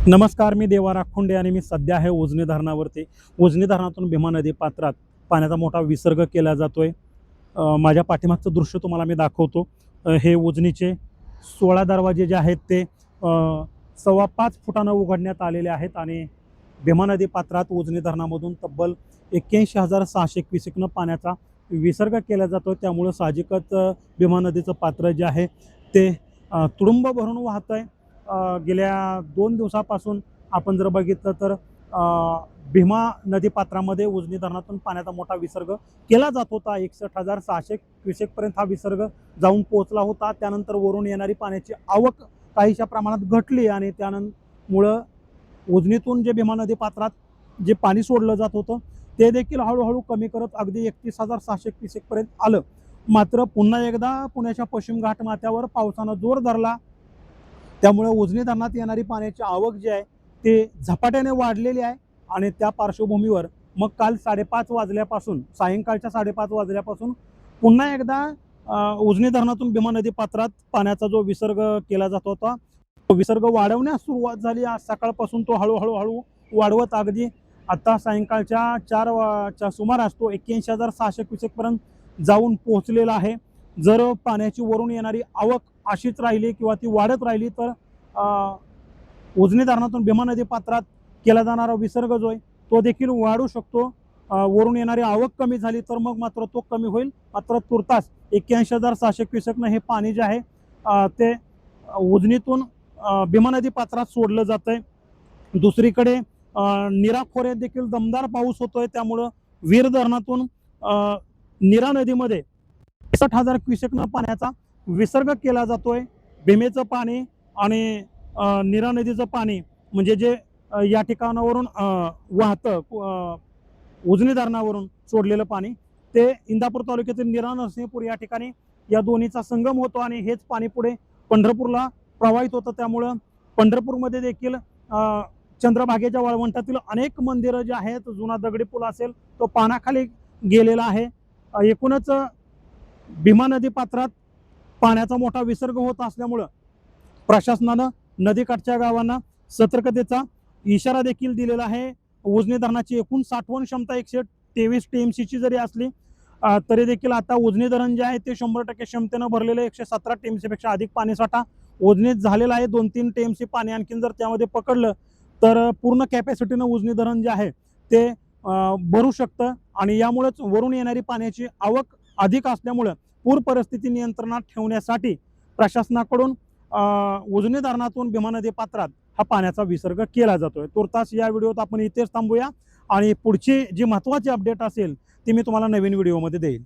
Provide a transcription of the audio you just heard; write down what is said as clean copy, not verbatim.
नमस्कार, मी देवा राखोंडे आणि मी सध्या आहे उजनी धरणावरती. उजनी धरणातून भीमा नदी पात्रात पाण्याचा मोठा विसर्ग केला जातोय. माझ्या पाठीमागचं दृश्य तुम्हाला मी दाखवतो. हे उजनीचे 16 दरवाजे जे आहेत ते 5.25 फुटानं उघडण्यात आलेले आहेत आणि भीमा नदी पात्रात उजनी धरणामधून तब्बल 81,600 क्युसेकनं पाण्याचा विसर्ग केला जातो. त्यामुळं साहजिकच भीमा नदीचं पात्र जे आहे ते तुडुंब भरून वाहतंय. गेल्या 2 दिवसापासून आपण जर बघितलं तर भीमा नदी पात्रामध्ये उजनी धरणातून पाण्याचा मोठा विसर्ग केला जात होता. 61,600 क्युसेकपर्यंत हा विसर्ग जाऊन पोहोचला होता. त्यानंतर वरून येणारी पाण्याची आवक काहीशा प्रमाणात घटली आणि त्यामुळं उजनीतून जे भीमा नदी पात्रात जे पाणी सोडलं जात होतं ते देखील हळूहळू कमी करत अगदी 31,600 क्युसेकपर्यंत आलं. मात्र पुन्हा एकदा पुण्याच्या पश्चिम घाट माथ्यावर पावसानं जोर धरला. त्यामुळे उजनी धरणात येणारी पाण्याची आवक जी आहे ते झपाट्याने वाढलेली आहे आणि त्या पार्श्वभूमीवर मग काल 5:30 वाजल्यापासून सायंकाळच्या 5:30 वाजल्यापासून पुन्हा एकदा उजनी धरणातून भीमा नदी पात्रात पाण्याचा जो विसर्ग केला जात होता तो विसर्ग वाढवण्यास सुरुवात झाली. आज सकाळपासून तो हळूहळू वाढवत अगदी आता सायंकाळच्या 4च्या सुमारास तो 81,600 क्युसेकपर्यंत जाऊन पोहोचलेला आहे. जर पाण्याची वरून येणारी आवक अशीच राहिली किंवा ती वाढत राहिली तर उजनी धरणातून भीमा नदी पात्रात केला जाणारा विसर्ग जो आहे तो देखील वाढू शकतो. वरून येणारी आवक कमी झाली तर मग मात्र तो कमी होईल. मात्र तुर्तास 81,600 क्युसेकनं हे पाणी जे आहे ते उजनीतून भीमा नदी पात्रात सोडलं जात आहे. दुसरीकडे नीरा खोऱ्यात देखील दमदार पाऊस होतोय. त्यामुळं वीर धरणातून नीरा नदीमध्ये 61,000 क्युसेकनं पाण्याचा विसर्ग केला जातोय. भीमेचं पाणी आणि नीरा नदीचं पाणी म्हणजे जे या ठिकाणावरून वाहतं उजनी धरणावरून सोडलेलं पाणी ते इंदापूर तालुक्यातील नीरा नरसिंहपूर या ठिकाणी या दोन्हीचा संगम होतो आणि हेच पाणी पुढे पंढरपूरला प्रवाहित होतं. त्यामुळं पंढरपूरमध्ये देखील चंद्रभागेच्या वाळवंटातील अनेक मंदिरं जे आहेत, जुना दगडी पूल असेल तो पाण्याखाली गेलेला आहे. एकूणच भीमा नदी पात्रात पाण्याचा मोठा विसर्ग होत असल्यामुळं प्रशासनानं नदीकाठच्या गावांना सतर्कतेचा इशारा देखील दिलेला आहे. उजनी धरणाची एकूण साठवण क्षमता 123 TMCची जरी असली तरी देखील आता उजनी धरण जे आहे ते 100% क्षमतेनं भरलेलं 117 TMC पेक्षा अधिक पाणीसाठा उजनीत झालेला आहे. 2-3 TMC पाणी आणखीन जर त्यामध्ये पकडलं तर पूर्ण कॅपॅसिटीनं उजनी धरण जे आहे ते भरू शकतं आणि यामुळेच वरून येणारी पाण्याची आवक अधिक असल्यामुळं पूर परिस्थिती नियंत्रणात ठेवण्यासाठी प्रशासनाकडून उजनी धरणातून भीमा नदी पात्रात हा पाण्याचा विसर्ग केला जातोय. तुर्तास या व्हिडिओत आपण इथेच थांबूया आणि पुढची जी महत्त्वाची अपडेट असेल ती मी तुम्हाला नवीन व्हिडिओमध्ये देईल.